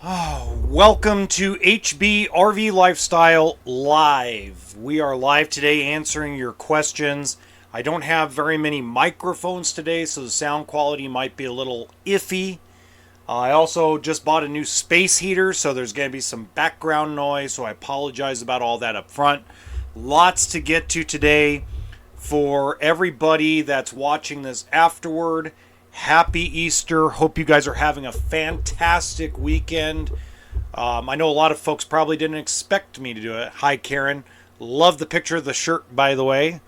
Oh, welcome to HB RV Lifestyle Live. We are live today answering your questions. I don't have very many microphones today, so the sound quality might be a little iffy. I also just bought a new space heater, so there's going to be some background noise, so I apologize about all that up front. Lots to get to today. For everybody that's watching this afterward, happy Easter. Hope you guys are having a fantastic weekend. I know a lot of folks probably didn't expect me to do it. Hi, Karen. Love the picture of the shirt, by the way.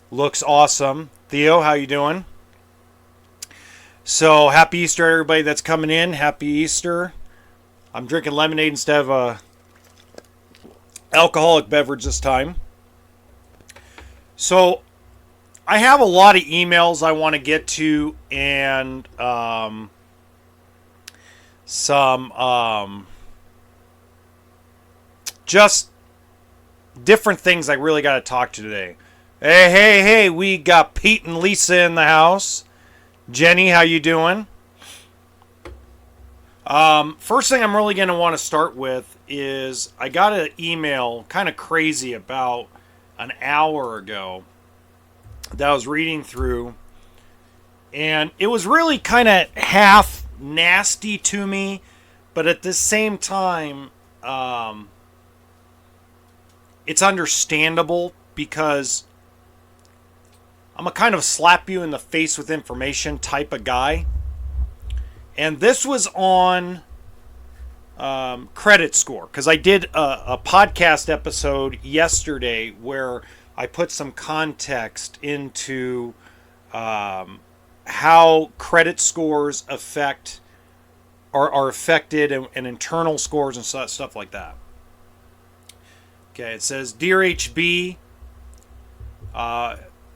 Looks awesome. Theo, how you doing? So, happy Easter, everybody that's coming in. Happy Easter. I'm drinking lemonade instead of a alcoholic beverage this time. So, I have a lot of emails I want to get to, and some just different things I really got to talk to today. Hey, we got Pete and Lisa in the house. Jenny, how you doing? First thing I'm really going to want to start with is I got an email kind of crazy about an hour ago that I was reading through, and it was really kind of half nasty to me, but at the same time, it's understandable because I'm a kind of slap you in the face with information type of guy. And this was on credit score, because I did a podcast episode yesterday where I put some context into how credit scores are affected and internal scores and stuff like that. Okay, it says, Dear HB,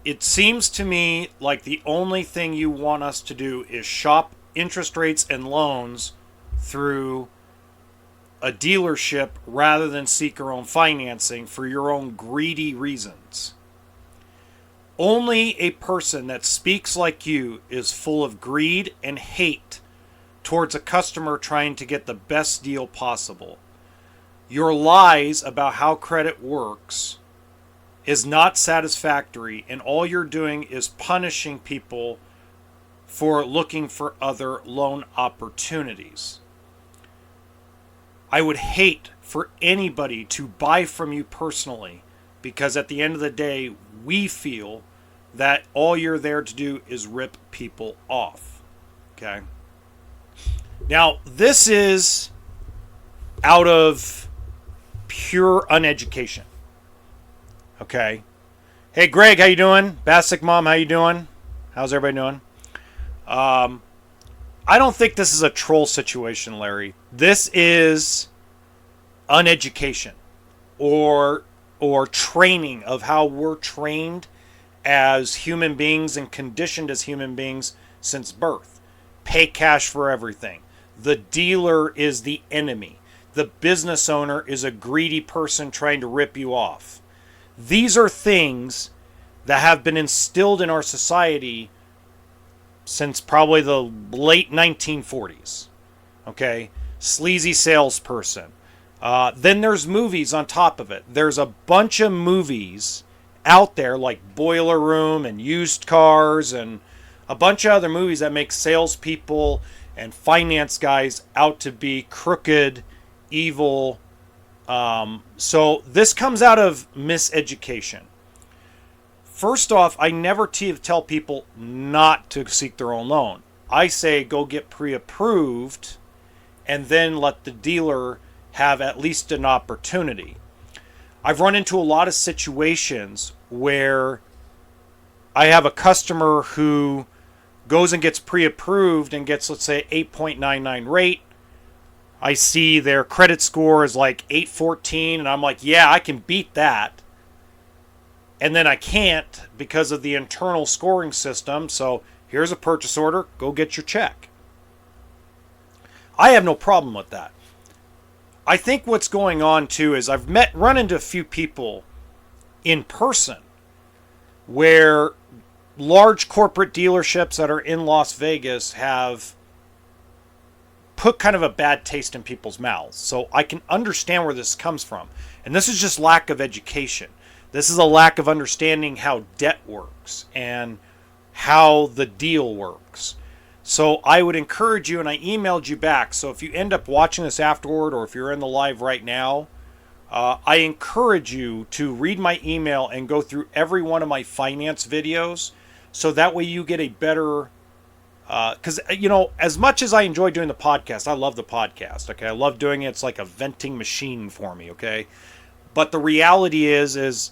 it seems to me like the only thing you want us to do is shop interest rates and loans through a dealership rather than seek your own financing for your own greedy reasons. Only a person that speaks like you is full of greed and hate towards a customer trying to get the best deal possible. Your lies about how credit works is not satisfactory, and all you're doing is punishing people for looking for other loan opportunities. I would hate for anybody to buy from you personally, because at the end of the day, we feel that all you're there to do is rip people off. Okay? Now, this is out of pure uneducation. Okay? Hey, Greg, how you doing? Basic Mom, how you doing? How's everybody doing? I don't think this is a troll situation, Larry. This is uneducation or training of how we're trained as human beings and conditioned as human beings since birth. Pay cash for everything. The dealer is the enemy. The business owner is a greedy person trying to rip you off. These are things that have been instilled in our society since probably the late 1940s. Okay? Sleazy salesperson. Then there's movies on top of it. There's a bunch of movies out there like Boiler Room and Used Cars and a bunch of other movies that make salespeople and finance guys out to be crooked, evil. So this comes out of miseducation. First off, I never tell people not to seek their own loan. I say go get pre-approved and then let the dealer have at least an opportunity. I've run into a lot of situations where I have a customer who goes and gets pre-approved and gets, let's say, 8.99 rate. I see their credit score is like 814, and I'm like, yeah, I can beat that. And then I can't because of the internal scoring system. So here's a purchase order. Go get your check. I have no problem with that. I think what's going on too is I've run into a few people in person where large corporate dealerships that are in Las Vegas have put kind of a bad taste in people's mouths. So I can understand where this comes from. And this is just lack of education. This is a lack of understanding how debt works and how the deal works. So I would encourage you, and I emailed you back. So if you end up watching this afterward, or if you're in the live right now, I encourage you to read my email and go through every one of my finance videos. So that way you get a better, because, as much as I enjoy doing the podcast, I love the podcast. Okay. I love doing it. It's like a venting machine for me. Okay. But the reality is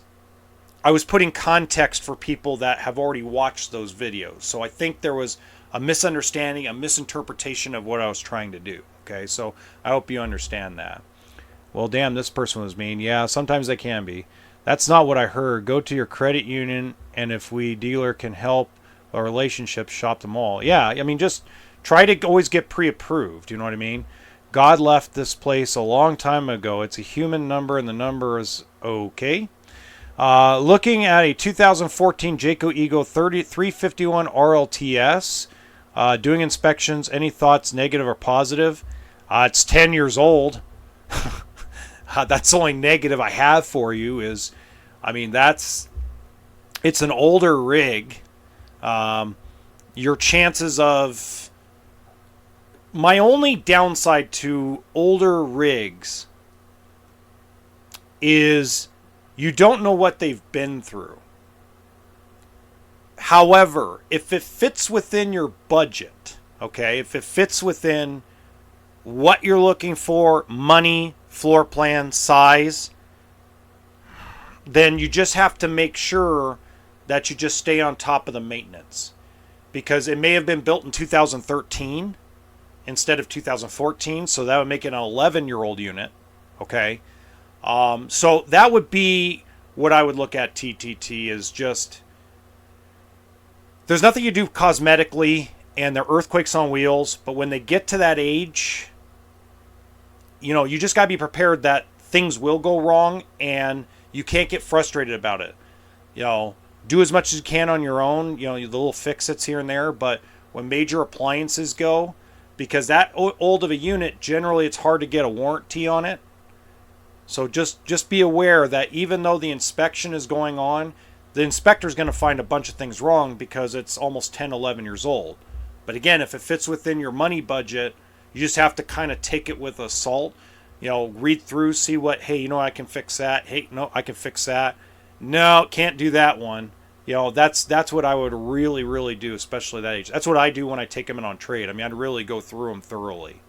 I was putting context for people that have already watched those videos. So I think there was a misunderstanding, a misinterpretation of what I was trying to do. Okay. So I hope you understand that. Well, damn, this person was mean. Yeah, sometimes they can be. That's not what I heard. Go to your credit union, and if we dealer can help a relationship, shop them all. Yeah, I mean, just try to always get pre-approved. You know what I mean? God left this place a long time ago. It's a human number, and the number is okay. Looking at a 2014 Jayco Ego 351 RLTS. Doing inspections. Any thoughts, negative or positive? It's 10 years old. That's the only negative I have for you is, it's an older rig. Your chances of, my only downside to older rigs is you don't know what they've been through. However, if it fits within your budget, okay, if it fits within what you're looking for, money, floor plan, size, then you just have to make sure that you just stay on top of the maintenance. Because it may have been built in 2013 instead of 2014, so that would make it an 11-year-old unit. Okay? So that would be what I would look at, TTT, is just, there's nothing you do cosmetically, and they're earthquakes on wheels, but when they get to that age, you just got to be prepared that things will go wrong, and you can't get frustrated about it. Do as much as you can on your own, the little fix-its here and there, but when major appliances go, because that old of a unit, generally it's hard to get a warranty on it. So just be aware that even though the inspection is going on, the inspector's going to find a bunch of things wrong because it's almost 10, 11 years old. But again, if it fits within your money budget, you just have to kind of take it with a salt, read through, see what, hey, I can fix that. Hey, no, I can fix that. No, can't do that one. That's what I would really, really do, especially at that age. That's what I do when I take them in on trade. I'd really go through them thoroughly.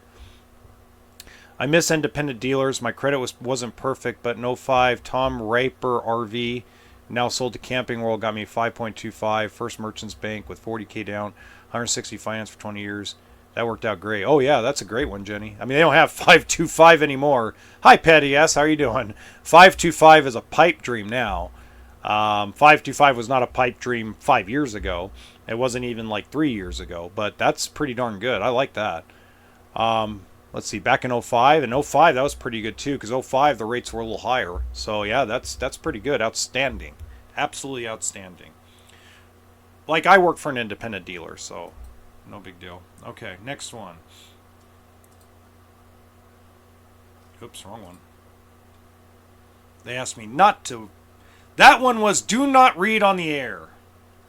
I miss independent dealers. My credit wasn't perfect, but in 05, Tom Raper RV, now sold to Camping World, got me 5.25, First Merchants Bank with 40K down, 160 finance for 20 years. That worked out great. Oh, yeah, that's a great one, Jenny. They don't have 525 anymore. Hi, Patty S. How are you doing? 525 is a pipe dream now. 525 was not a pipe dream 5 years ago. It wasn't even like 3 years ago, but that's pretty darn good. I like that. Let's see, back in 05. In 05, that was pretty good, too, because 05, the rates were a little higher. So, yeah, that's pretty good. Outstanding. Absolutely outstanding. Like, I work for an independent dealer, so no big deal. Okay, next one. Oops, wrong one. They asked me not to. That one was do not read on the air.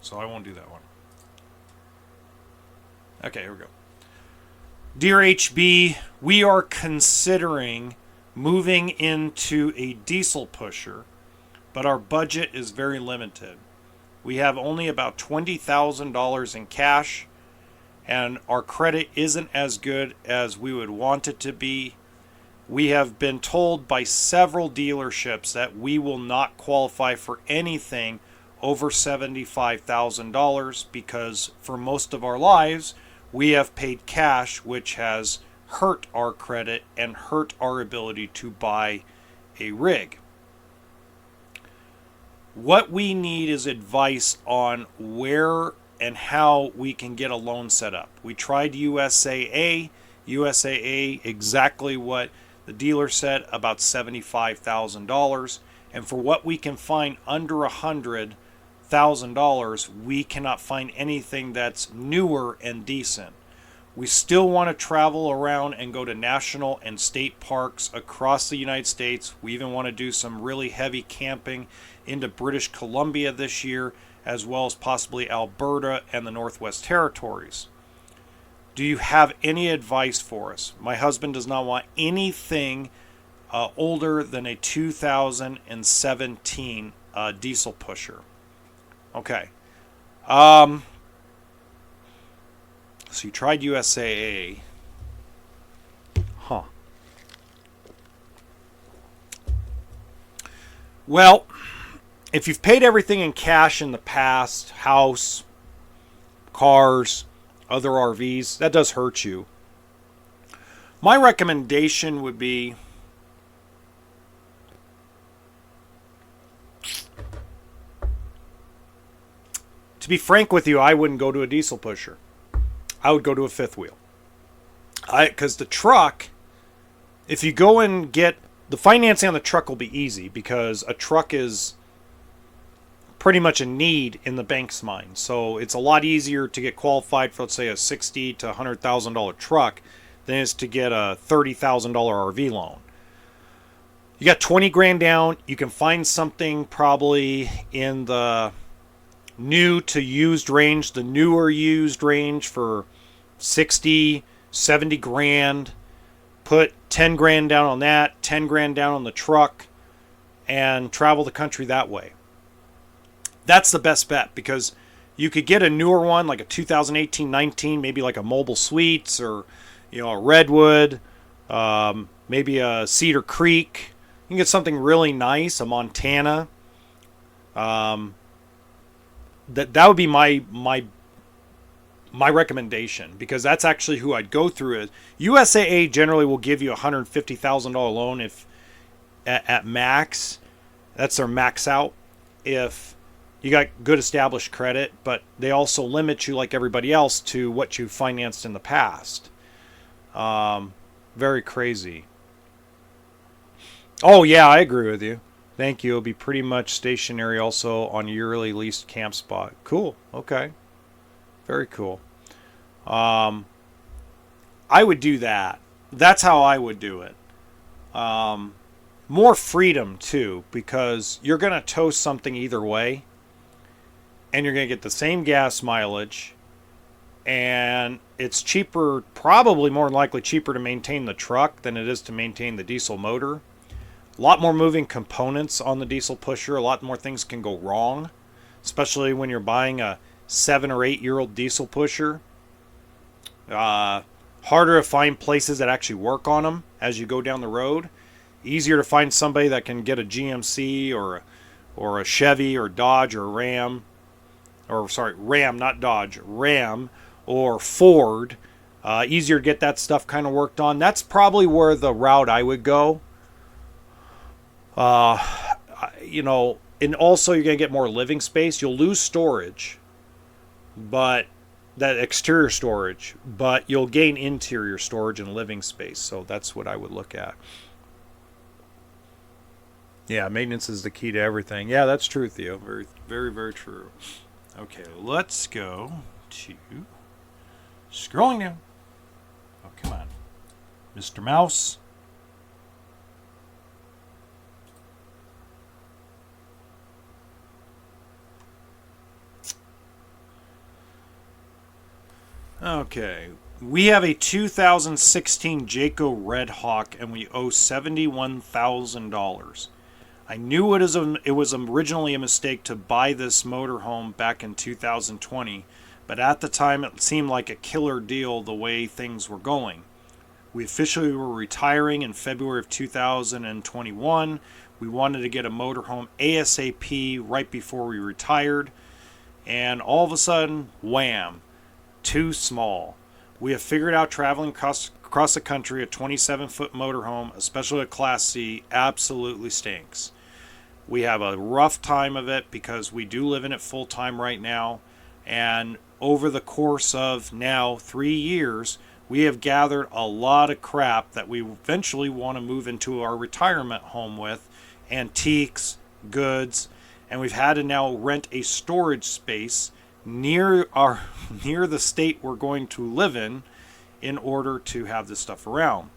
So I won't do that one. Okay, here we go. Dear HB, we are considering moving into a diesel pusher, but our budget is very limited. We have only about $20,000 in cash, and our credit isn't as good as we would want it to be. We have been told by several dealerships that we will not qualify for anything over $75,000 because for most of our lives, we have paid cash, which has hurt our credit and hurt our ability to buy a rig. What we need is advice on where and how we can get a loan set up. We tried USAA. USAA, exactly what the dealer said, about $75,000. And for what we can find under $100,000, we cannot find anything that's newer and decent. We still want to travel around and go to national and state parks across the United States. We even want to do some really heavy camping into British Columbia this year, as well as possibly Alberta and the Northwest Territories. Do you have any advice for us? My husband does not want anything older than a 2017 diesel pusher. Okay. So you tried USAA. Huh. Well, if you've paid everything in cash in the past, house, cars, other RVs, that does hurt you. My recommendation would be to be frank with you, I wouldn't go to a diesel pusher. I would go to a fifth wheel. Because the truck, if you go and get the financing on the truck will be easy because a truck is pretty much a need in the bank's mind. So it's a lot easier to get qualified for, let's say, a $60,000 to $100,000 truck than it is to get a $30,000 RV loan. You got 20 grand down. You can find something probably in the new to used range, the newer used range for 60, 70 grand. Put 10 grand down on that, 10 grand down on the truck, and travel the country that way. That's the best bet because you could get a newer one like a 2018-19, maybe like a Mobile Suites or a Redwood, maybe a Cedar Creek. You can get something really nice, a Montana. That would be my recommendation because that's actually who I'd go through. USAA generally will give you a $150,000 loan if at max. That's their max out if you got good established credit, but they also limit you like everybody else to what you financed in the past. Very crazy. Oh yeah, I agree with you. Thank you. It'll be pretty much stationary also on yearly leased camp spot. Cool. Okay. Very cool. I would do that. That's how I would do it. More freedom too, because you're going to tow something either way, and you're going to get the same gas mileage, and it's cheaper, probably more than likely cheaper to maintain the truck than it is to maintain the diesel motor. A lot more moving components on the diesel pusher. A lot more things can go wrong, especially when you're buying a 7 or 8 year old diesel pusher. Harder to find places that actually work on them as you go down the road. Easier to find somebody that can get a GMC or a Chevy or Dodge or Ram. Or sorry, Ram, not Dodge. Ram or Ford. Easier to get that stuff kind of worked on. That's probably where the route I would go. And also you're going to get more living space. You'll lose storage, but that exterior storage, but you'll gain interior storage and living space. So that's what I would look at. Yeah, maintenance is the key to everything. Yeah, that's true, Theo. Very, very, very true. Okay, let's go to scrolling down. Oh, come on, Mr. Mouse. Okay, we have a 2016 Jayco Red Hawk and we owe $71,000. I knew it was originally a mistake to buy this motorhome back in 2020, but at the time it seemed like a killer deal the way things were going. We officially were retiring in February of 2021. We wanted to get a motorhome ASAP right before we retired, and all of a sudden, wham! Too small. We have figured out traveling across the country a 27-foot motorhome, especially a Class C, absolutely stinks. We have a rough time of it because we do live in it full time right now, and over the course of now 3 years, we have gathered a lot of crap that we eventually want to move into our retirement home with, antiques, goods, and we've had to now rent a storage space near the state we're going to live in in order to have this stuff around.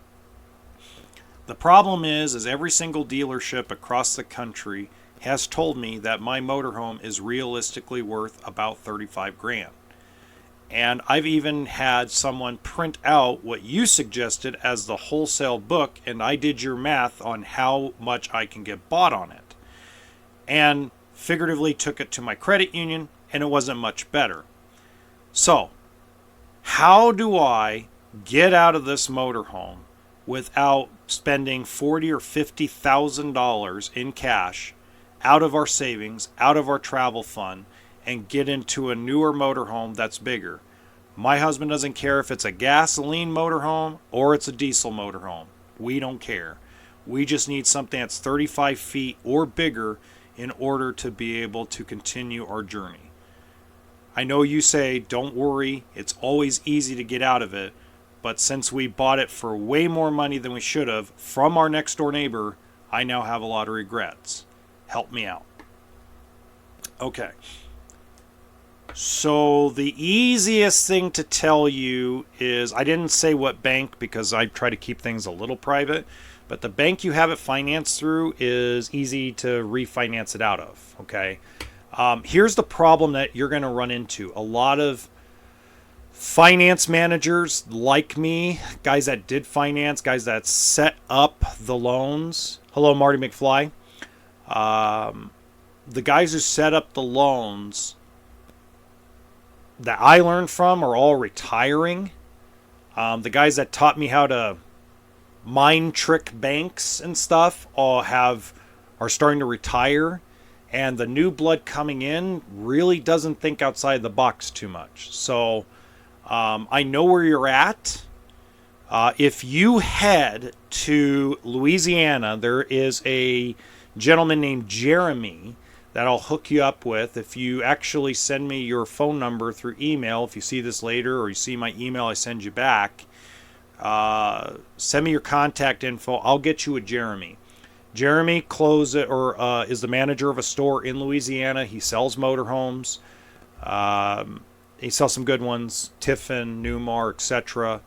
The problem is every single dealership across the country has told me that my motorhome is realistically worth about 35 grand. And I've even had someone print out what you suggested as the wholesale book, and I did your math on how much I can get bought on it. And figuratively took it to my credit union, and it wasn't much better. So, how do I get out of this motorhome without spending $40,000 or $50,000 in cash out of our savings, out of our travel fund, and get into a newer motorhome that's bigger? My husband doesn't care if it's a gasoline motorhome or it's a diesel motorhome. We don't care. We just need something that's 35 feet or bigger in order to be able to continue our journey. I know you say, don't worry, it's always easy to get out of it, but since we bought it for way more money than we should have from our next door neighbor, I now have a lot of regrets. Help me out. Okay. So the easiest thing to tell you is, I didn't say what bank because I try to keep things a little private, but the bank you have it financed through is easy to refinance it out of, okay? Here's the problem that you're going to run into. A lot of finance managers like me, guys that did finance, guys that set up the loans. Hello, Marty McFly. The guys who set up the loans that I learned from are all retiring. The guys that taught me how to mind trick banks and stuff are starting to retire, and the new blood coming in really doesn't think outside the box too much. So I know where you're at. If you head to Louisiana, there is a gentleman named Jeremy that I'll hook you up with. If you actually send me your phone number through email, if you see this later or you see my email I send you back, send me your contact info. I'll get you with Jeremy. Jeremy is the manager of a store in Louisiana. He sells motorhomes. He sells some good ones, Tiffin, Newmar, etc.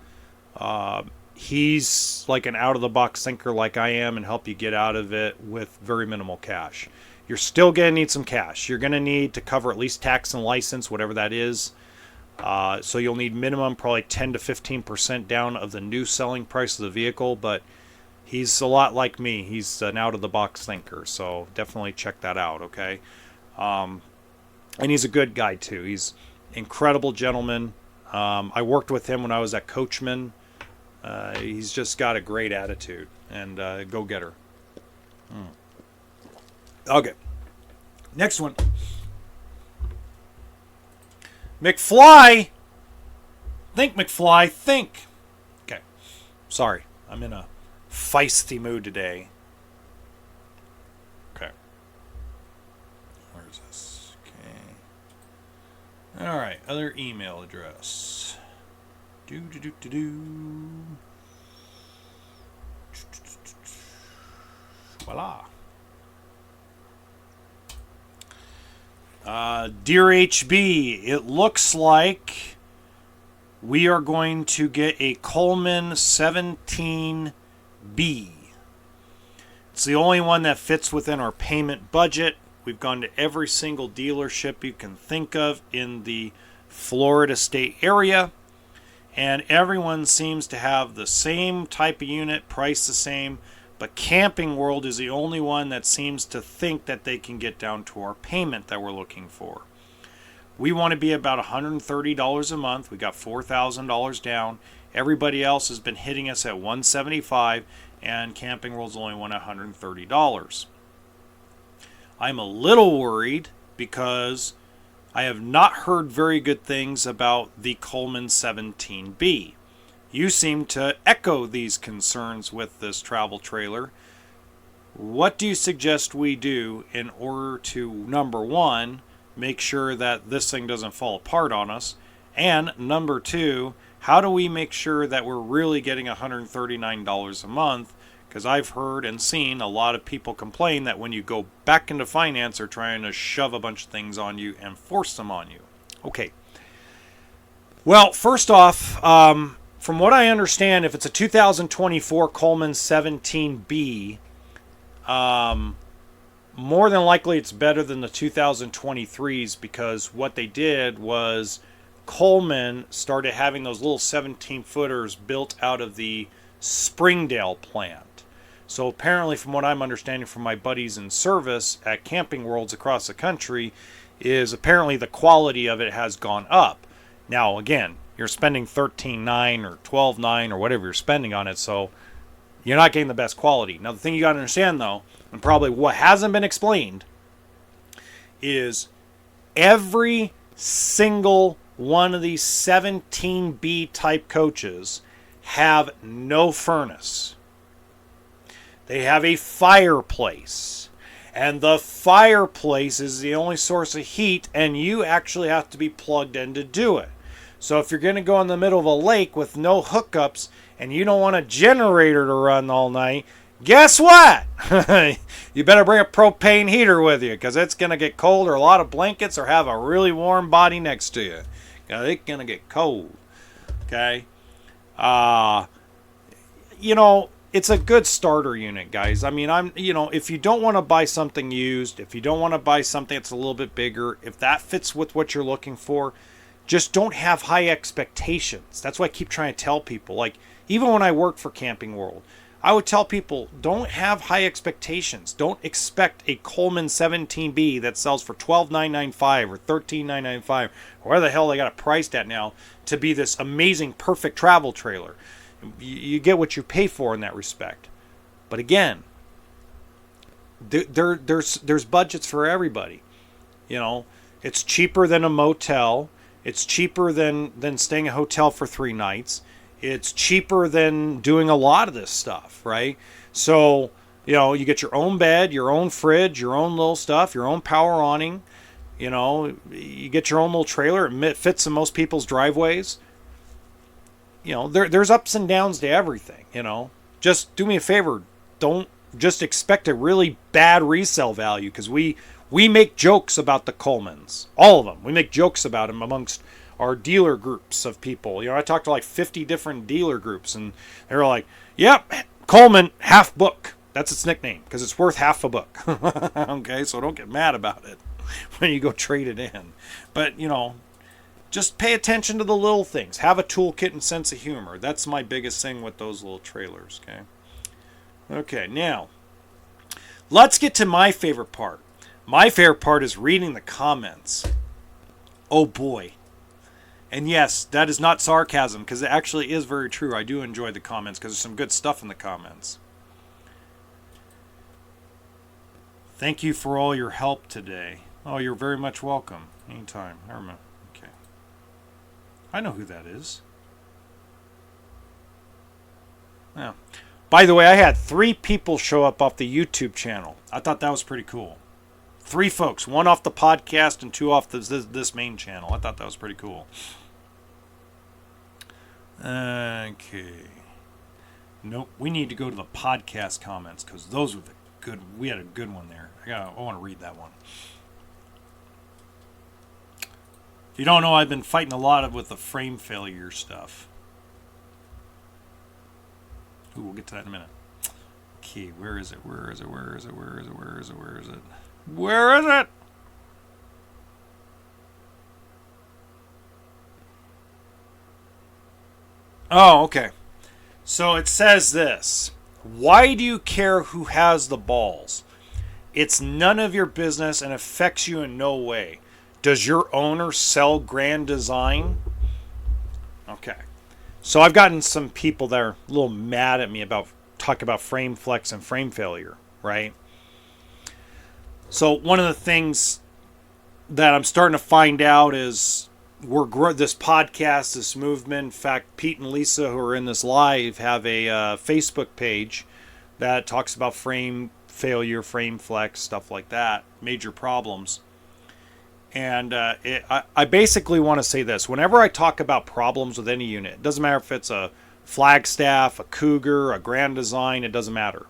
He's like an out-of-the-box thinker like I am, and help you get out of it with very minimal cash. You're still going to need some cash. You're going to need to cover at least tax and license, whatever that is. So you'll need minimum probably 10 to 15% down of the new selling price of the vehicle, but he's a lot like me. He's an out-of-the-box thinker, so definitely check that out, okay? And he's a good guy, too. He's incredible gentleman. I worked with him when I was at Coachman. He's just got a great attitude and go-getter. Okay. Next one. McFly. Think, McFly. Think. Okay. Sorry. I'm in a feisty mood today. Okay. Where's this? Okay. All right. Other email address. Voila. Dear HB, it looks like we are going to get a Coleman 17B. It's the only one that fits within our payment budget. We've gone to every single dealership you can think of in the Florida state area, and everyone seems to have the same type of unit, priced the same, but Camping World is the only one that seems to think that they can get down to our payment that we're looking for. We want to be about $130 a month. We got $4,000 down. Everybody else has been hitting us at $175, and Camping World's only won $130. I'm a little worried because I have not heard very good things about the Coleman 17B. You seem to echo these concerns with this travel trailer. What do you suggest we do in order to, number one, make sure that this thing doesn't fall apart on us, and number two, how do we make sure that we're really getting $139 a month? Because I've heard and seen a lot of people complain that when you go back into finance, they're trying to shove a bunch of things on you and force them on you. Okay. Well, first off, from what I understand, if it's a 2024 Coleman 17B, more than likely it's better than the 2023s, because what they did was Coleman started having those little 17-footers built out of the Springdale plant. So apparently, from what I'm understanding from my buddies in service at Camping Worlds across the country, is apparently the quality of it has gone up. Now, again, you're spending $13,900 or $12,900 or whatever you're spending on it, so you're not getting the best quality. Now, the thing you got to understand, though, and probably what hasn't been explained, is every single one of these 17B type coaches have no furnace. They have a fireplace, and the fireplace is the only source of heat, and you actually have to be plugged in to do it. So if you're going to go in the middle of a lake with no hookups and you don't want a generator to run all night, guess what? You better bring a propane heater with you, because it's going to get cold, or a lot of blankets, or have a really warm body next to you. It's going to get cold. Okay? It's a good starter unit, guys. I mean, if you don't want to buy something used, if you don't want to buy something that's a little bit bigger, if that fits with what you're looking for, just don't have high expectations. That's why I keep trying to tell people. Like, even when I worked for Camping World, I would tell people, don't have high expectations. Don't expect a Coleman 17B that sells for $12,995 or $13,995, or where the hell they got it priced at now, to be this amazing, perfect travel trailer. You get what you pay for in that respect. But again, there's budgets for everybody. It's cheaper than a motel. It's cheaper than staying in a hotel for 3 nights. It's cheaper than doing a lot of this stuff, right? So, you get your own bed, your own fridge, your own little stuff, your own power awning. You get your own little trailer. It fits in most people's driveways. There's ups and downs to everything, Just do me a favor. Don't just expect a really bad resale value, because we make jokes about the Colemans. All of them. We make jokes about them amongst our dealer groups of people. I talked to like 50 different dealer groups, and they were like, yep, Coleman, half book. That's its nickname, because it's worth half a book. Okay, so don't get mad about it when you go trade it in. But, just pay attention to the little things. Have a toolkit and sense of humor. That's my biggest thing with those little trailers, okay? Okay, now, let's get to my favorite part. My favorite part is reading the comments. Oh boy. And yes, that is not sarcasm, because it actually is very true. I do enjoy the comments, because there's some good stuff in the comments. Thank you for all your help today. Oh, you're very much welcome. Anytime. Okay. I know who that is. Yeah. By the way, I had 3 people show up off the YouTube channel. I thought that was pretty cool. 3 folks. 1 off the podcast and 2 off this main channel. I thought that was pretty cool. Okay. Nope. We need to go to the podcast comments, because those were the good. We had a good one there. I want to read that one. If you don't know, I've been fighting a lot with the frame failure stuff. Ooh, we'll get to that in a minute. Okay, where is it? Where is it? Where is it? Where is it? Where is it? Where is it? Where is it? Oh, okay. So it says this. Why do you care who has the balls? It's none of your business and affects you in no way. Does your owner sell Grand Design? Okay. So I've gotten some people that are a little mad at me about talking about frame flex and frame failure, right? So one of the things that I'm starting to find out is this podcast, this movement. In fact, Pete and Lisa, who are in this live, have a Facebook page that talks about frame failure, frame flex, stuff like that, major problems. And I basically want to say this. Whenever I talk about problems with any unit, it doesn't matter if it's a Flagstaff, a Cougar, a Grand Design, it doesn't matter.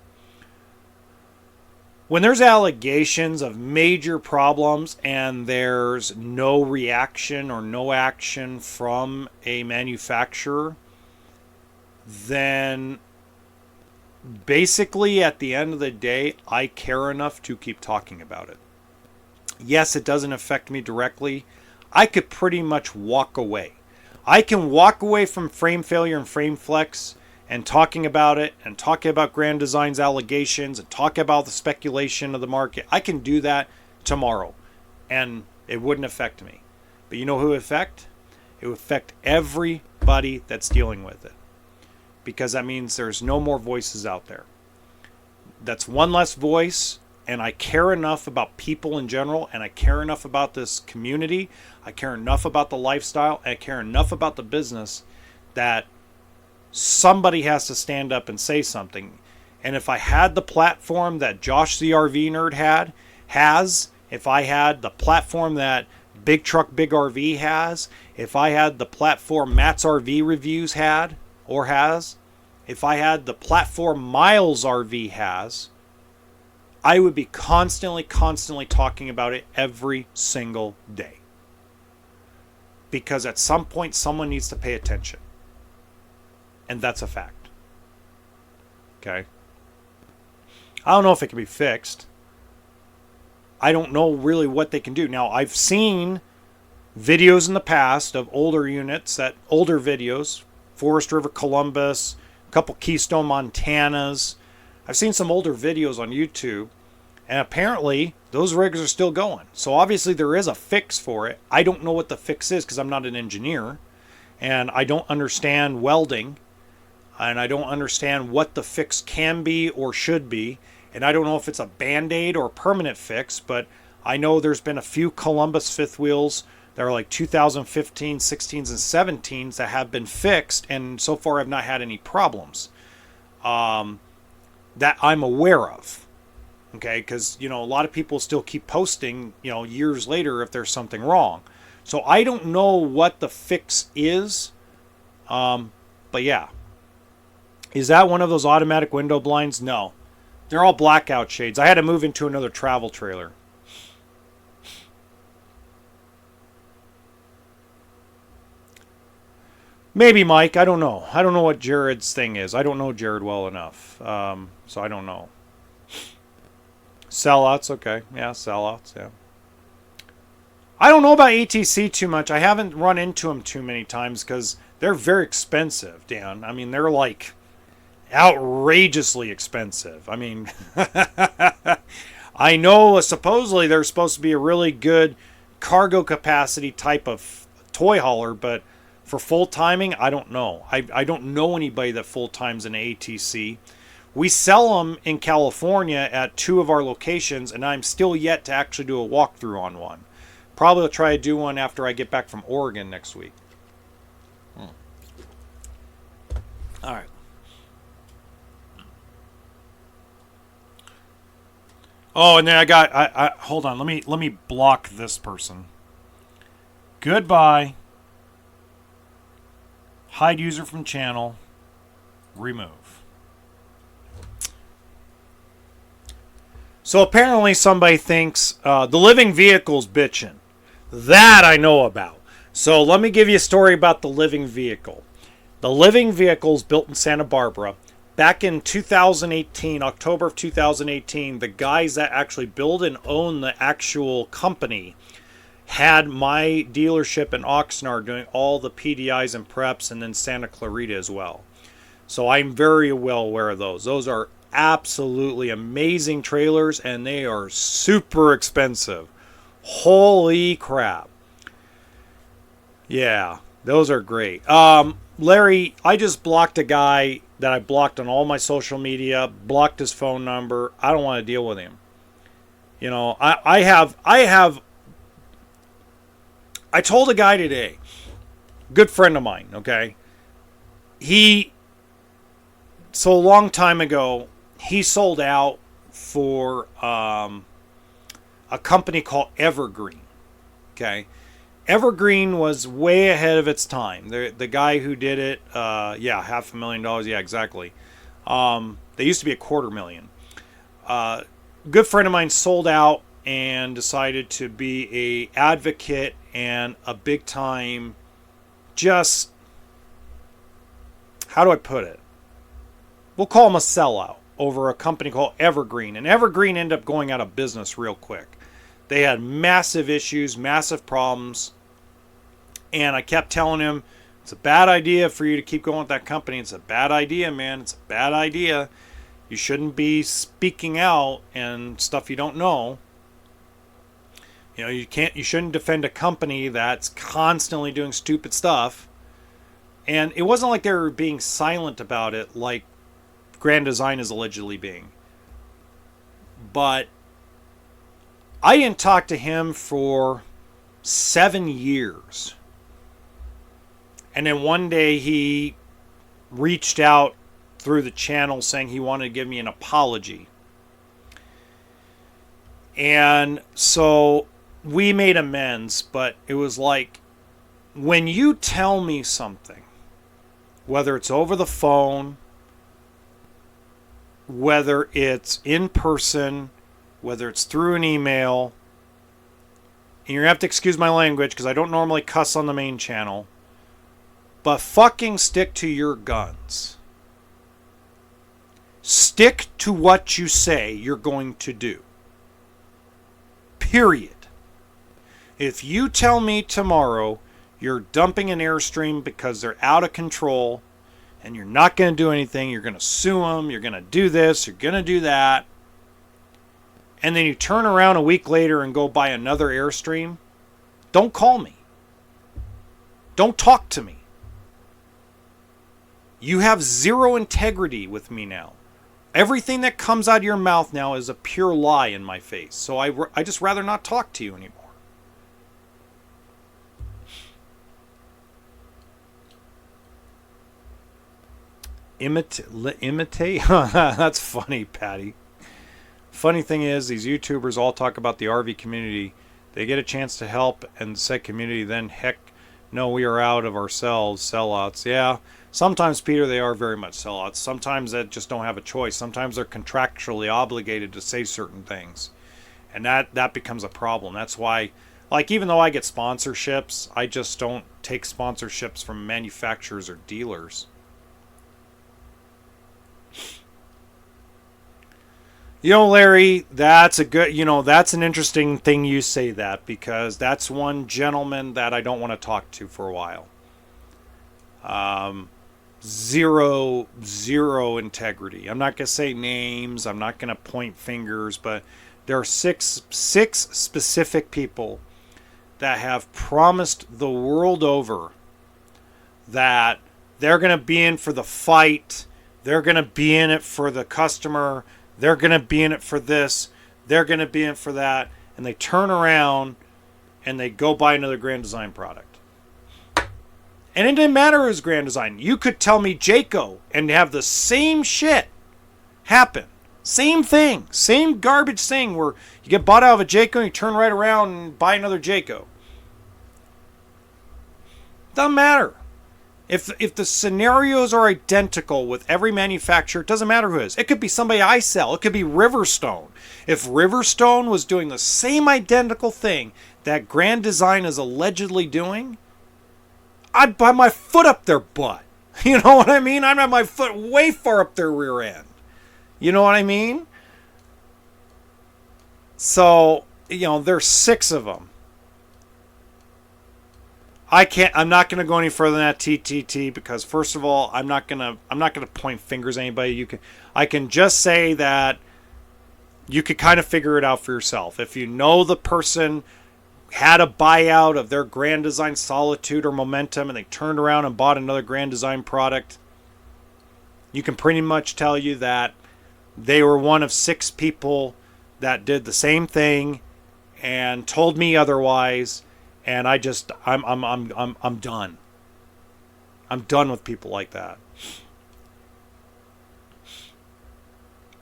When there's allegations of major problems and there's no reaction or no action from a manufacturer, then basically at the end of the day, I care enough to keep talking about it. Yes, it doesn't affect me directly. I could pretty much walk away. I can walk away from frame failure and frame flex and talking about it and talking about Grand Design's allegations and talking about the speculation of the market. I can do that tomorrow and it wouldn't affect me. But you know who it would affect? It would affect everybody that's dealing with it. Because that means there's no more voices out there. That's one less voice, and I care enough about people in general, and I care enough about this community, I care enough about the lifestyle, and I care enough about the business that somebody has to stand up and say something. And if I had the platform that Josh the RV Nerd has, if I had the platform that Big Truck Big RV has, if I had the platform Matt's RV Reviews had or has, if I had the platform Miles RV has, I would be constantly talking about it every single day. Because at some point someone needs to pay attention. And that's a fact. Okay? I don't know if it can be fixed. I don't know really what they can do. Now, I've seen videos in the past of older units, older videos, Forest River Columbus, a couple Keystone Montanas. I've seen some older videos on YouTube, and apparently those rigs are still going. So obviously there is a fix for it. I don't know what the fix is because I'm not an engineer, and I don't understand welding, and I don't understand what the fix can be or should be. And I don't know if it's a Band-Aid or a permanent fix, but I know there's been a few Columbus fifth wheels that are like 2015, 16s, and 17s that have been fixed, and so far have not had any problems that I'm aware of. Okay, because, a lot of people still keep posting, years later if there's something wrong. So I don't know what the fix is, but yeah. Is that one of those automatic window blinds? No. They're all blackout shades. I had to move into another travel trailer. Maybe, Mike. I don't know. I don't know what Jared's thing is. I don't know Jared well enough. So I don't know. Sellouts. Okay. Yeah, sellouts. Yeah. I don't know about ATC too much. I haven't run into them too many times because they're very expensive, Dan. I mean, they're like outrageously expensive. I mean, I know supposedly they're supposed to be a really good cargo capacity type of toy hauler, but for full timing, I don't know. I don't know anybody that full times an ATC. We sell them in California at 2 of our locations, and I'm still yet to actually do a walkthrough on one. Probably will try to do one after I get back from Oregon next week. All right. Oh, and then I hold on. Let me block this person. Goodbye. Hide user from channel. Remove. So apparently somebody thinks the living vehicle's bitching. That I know about. So let me give you a story about the living vehicle. The living vehicle is built in Santa Barbara. Back in 2018, October of 2018, the guys that actually build and own the actual company had my dealership in Oxnard doing all the PDIs and preps, and then Santa Clarita as well. So I'm very well aware of those. Those are absolutely amazing trailers, and they are super expensive. Holy crap. Yeah, those are great. Larry, I just blocked a guy that I blocked on all my social media, blocked his phone number. I don't want to deal with him. I told a guy today, good friend of mine, okay? So a long time ago, he sold out for a company called Evergreen, okay? Evergreen was way ahead of its time. The guy who did it, $500,000. Yeah, exactly. They used to be $250,000. Good friend of mine sold out and decided to be a advocate and a big time, just how do I put it? We'll call him a sellout over a company called Evergreen. And Evergreen ended up going out of business real quick. They had massive issues, massive problems. And I kept telling him, it's a bad idea for you to keep going with that company. It's a bad idea, man. It's a bad idea. You shouldn't be speaking out and stuff you don't know. You know, you shouldn't defend a company that's constantly doing stupid stuff. And it wasn't like they were being silent about it like Grand Design is allegedly being. But I didn't talk to him for 7 years. And then one day he reached out through the channel saying he wanted to give me an apology. And so we made amends, but it was like, when you tell me something, whether it's over the phone, whether it's in person, whether it's through an email, and you're going to have to excuse my language because I don't normally cuss on the main channel, but fucking stick to your guns. Stick to what you say you're going to do. Period. If you tell me tomorrow you're dumping an Airstream because they're out of control and you're not going to do anything, you're going to sue them, you're going to do this, you're going to do that, and then you turn around a week later and go buy another Airstream, don't call me. Don't talk to me. You have zero integrity with me now. Everything that comes out of your mouth now is a pure lie in my face. So I just rather not talk to you anymore. Imitate? That's funny, Patty. Funny thing is, these YouTubers all talk about the RV community. They get a chance to help and said community, then heck no, we are out of ourselves, sellouts. Yeah, sometimes, Peter, they are very much sellouts. Sometimes they just don't have a choice. Sometimes they're contractually obligated to say certain things. And that becomes a problem. That's why, like, even though I get sponsorships, I just don't take sponsorships from manufacturers or dealers. You know, Larry, that's an interesting thing you say that, because that's one gentleman that I don't want to talk to for a while. Zero integrity. I'm not going to say names. I'm not going to point fingers, but there are six specific people that have promised the world over that they're going to be in for the fight. They're going to be in it for the customer. They're going to be in it for this. They're going to be in for that. And they turn around and they go buy another Grand Design product. And it didn't matter who's Grand Design. You could tell me Jayco and have the same shit happen. Same thing. Same garbage thing where you get bought out of a Jayco and you turn right around and buy another Jayco. Doesn't matter. If the scenarios are identical with every manufacturer, it doesn't matter who it is. It could be somebody I sell. It could be Riverstone. If Riverstone was doing the same identical thing that Grand Design is allegedly doing, I'd buy my foot up their butt. You know what I mean? I'd have my foot way far up their rear end. You know what I mean? So, there's 6 of them. I'm not going to go any further than that, TTT, because first of all, I'm not going to point fingers at anybody. I can just say that you could kind of figure it out for yourself. If you know the person had a buyout of their Grand Design Solitude or Momentum and they turned around and bought another Grand Design product, you can pretty much tell you that they were one of 6 people that did the same thing and told me otherwise. And I'm done. I'm done with people like that.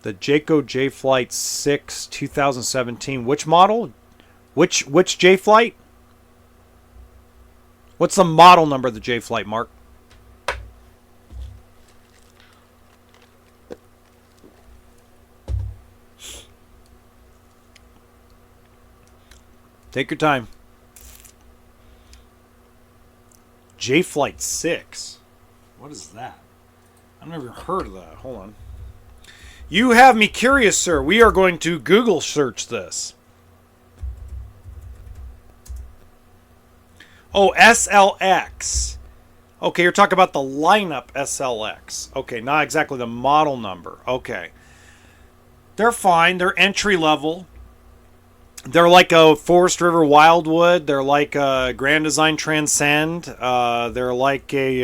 The Jayco J-Flight 6 2017. Which model? Which J-Flight? What's the model number of the J-Flight, Mark? Take your time. J-Flight 6. What is that? I've never heard of that. Hold on. You have me curious, sir. We are going to Google search this. Oh, SLX. Okay, you're talking about the lineup SLX. Okay, not exactly the model number. Okay. They're fine. They're entry level. They're like a Forest River Wildwood. They're like a Grand Design Transcend. They're like a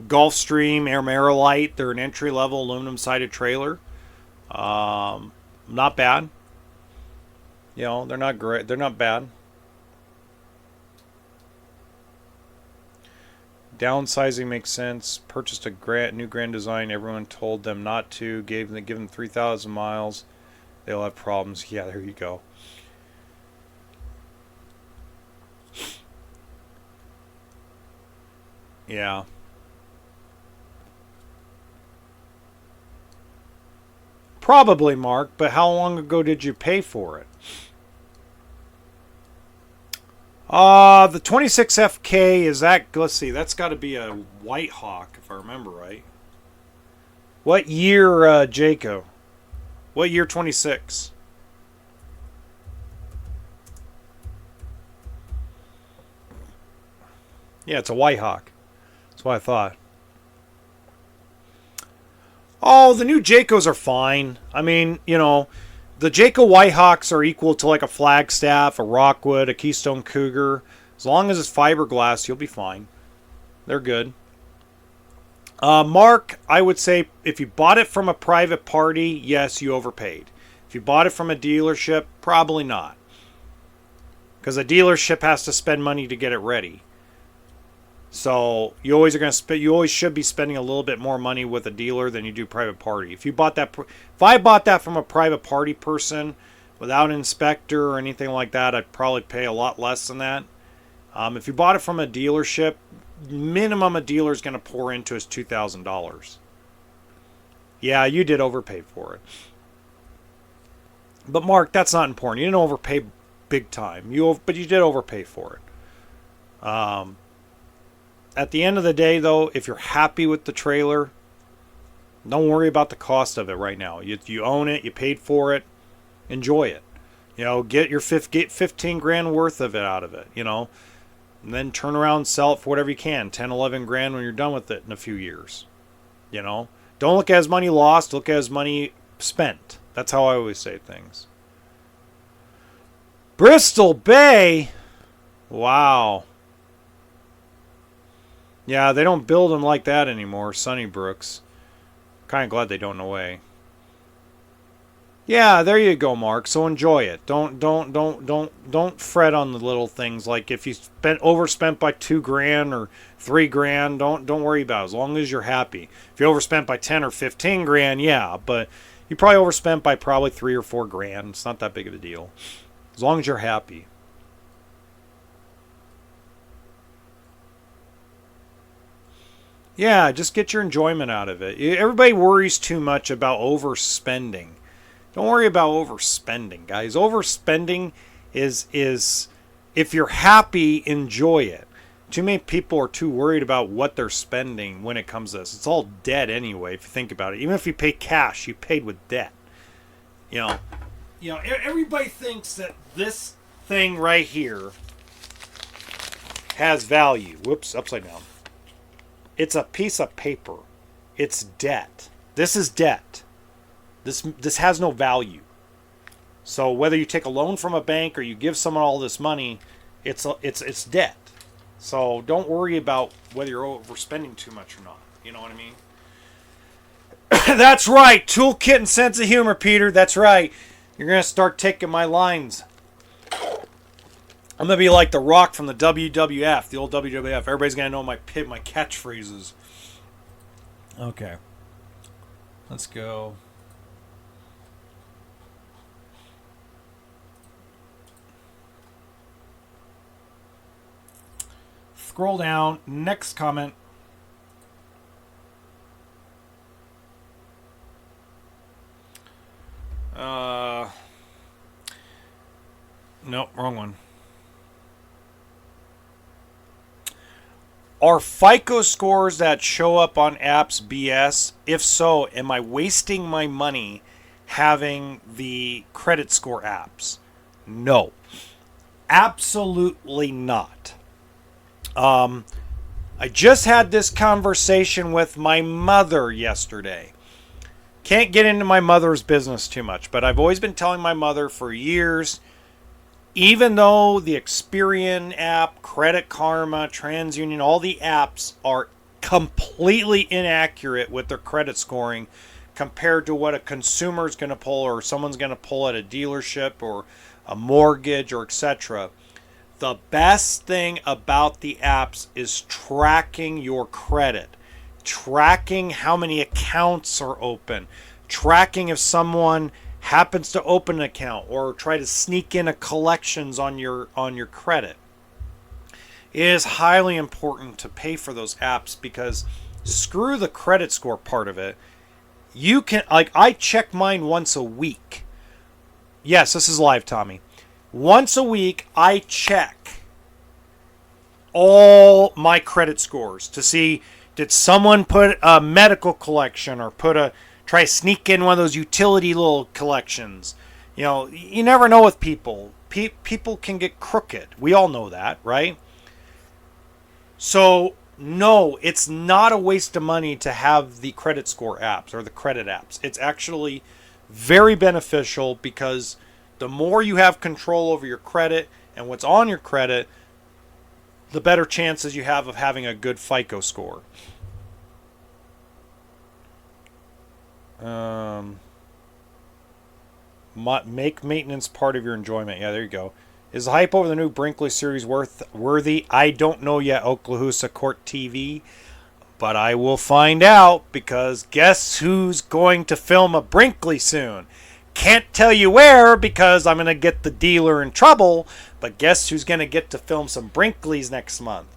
Gulfstream Airlight. They're an entry level aluminum sided trailer. Not bad. You know, they're not great. They're not bad. Downsizing makes sense. Purchased a new Grand Design. Everyone told them not to. Give them 3,000 miles. They'll have problems. Yeah, there you go. Yeah. Probably, Mark, but how long ago did you pay for it? The 26FK is that, let's see, that's got to be a White Hawk, if I remember right. What year, Jayco? What year 26? Yeah, it's a White Hawk. That's what I thought. Oh, the new Jaycos are fine. I mean, you know, the Jayco Whitehawks are equal to like a Flagstaff, a Rockwood, a Keystone Cougar. As long as it's fiberglass, you'll be fine. They're good. Mark, I would say if you bought it from a private party, yes, you overpaid. If you bought it from a dealership, probably not. Because a dealership has to spend money to get it ready. So you always are going to spend. You always should be spending a little bit more money with a dealer than you do private party. If I bought that from a private party person without an inspector or anything like that, I'd probably pay a lot less than that. If you bought it from a dealership, minimum a dealer is going to pour into is $2,000. Yeah, you did overpay for it. But Mark, that's not important. You didn't overpay big time. But you did overpay for it. At the end of the day, though, if you're happy with the trailer, don't worry about the cost of it right now. You own it, you paid for it, enjoy it. You know, get 15 grand worth of it out of it, you know. And then turn around and sell it for whatever you can, 10, 11 grand when you're done with it in a few years. You know, don't look at it as money lost, look at it as money spent. That's how I always say things. Bristol Bay? Wow. Yeah, they don't build them like that anymore, Sunnybrooks. Kind of glad they don't away. Yeah, there you go, Mark. So enjoy it. Don't fret on the little things. Like if you overspent by 2 grand or 3 grand, don't worry about it. As long as you're happy. If you overspent by 10 or 15 grand, yeah, but you probably overspent by probably 3 or 4 grand. It's not that big of a deal. As long as you're happy. Yeah, just get your enjoyment out of it. Everybody worries too much about overspending. Don't worry about overspending, guys. Overspending is if you're happy, enjoy it. Too many people are too worried about what they're spending when it comes to this. It's all debt anyway, if you think about it. Even if you pay cash, you paid with debt. Everybody thinks that this thing right here has value. Whoops, upside down. It's a piece of paper. It's debt. This is debt. This has no value. So whether you take a loan from a bank or you give someone all this money, it's debt. So don't worry about whether you're overspending too much or not. You know what I mean? That's right. Toolkit and sense of humor, Peter. That's right. You're gonna start taking my lines. I'm gonna be like The Rock from the WWF, the old WWF. Everybody's gonna know my catchphrases. Okay, let's go. Scroll down. Next comment. Nope, wrong one. Are FICO scores that show up on apps BS? If so, am I wasting my money having the credit score apps? No, absolutely not. I just had this conversation with my mother yesterday. Can't get into my mother's business too much, but I've always been telling my mother for years, even though the Experian app, Credit Karma, TransUnion, all the apps are completely inaccurate with their credit scoring compared to what a consumer is going to pull or someone's going to pull at a dealership or a mortgage or etc. The best thing about the apps is tracking your credit, tracking how many accounts are open, tracking if someone happens to open an account or try to sneak in a collections on your credit. It is highly important to pay for those apps because screw the credit score part of it. You can, like, I check mine once a week. Yes, this is live, Tommy. Once a week, I check all my credit scores to see, did someone put a medical collection or try to sneak in one of those utility little collections. You know, you never know with people. People can get crooked. We all know that, right? So, no, it's not a waste of money to have the credit score apps or the credit apps. It's actually very beneficial because the more you have control over your credit and what's on your credit, the better chances you have of having a good FICO score. Make maintenance part of your enjoyment. Yeah, there you go. Is the hype over the new Brinkley series worthy? I don't know yet, Oklahoma Court TV, but I will find out because guess who's going to film a Brinkley soon? Can't tell you where because I'm going to get the dealer in trouble, but guess who's going to get to film some Brinkleys next month?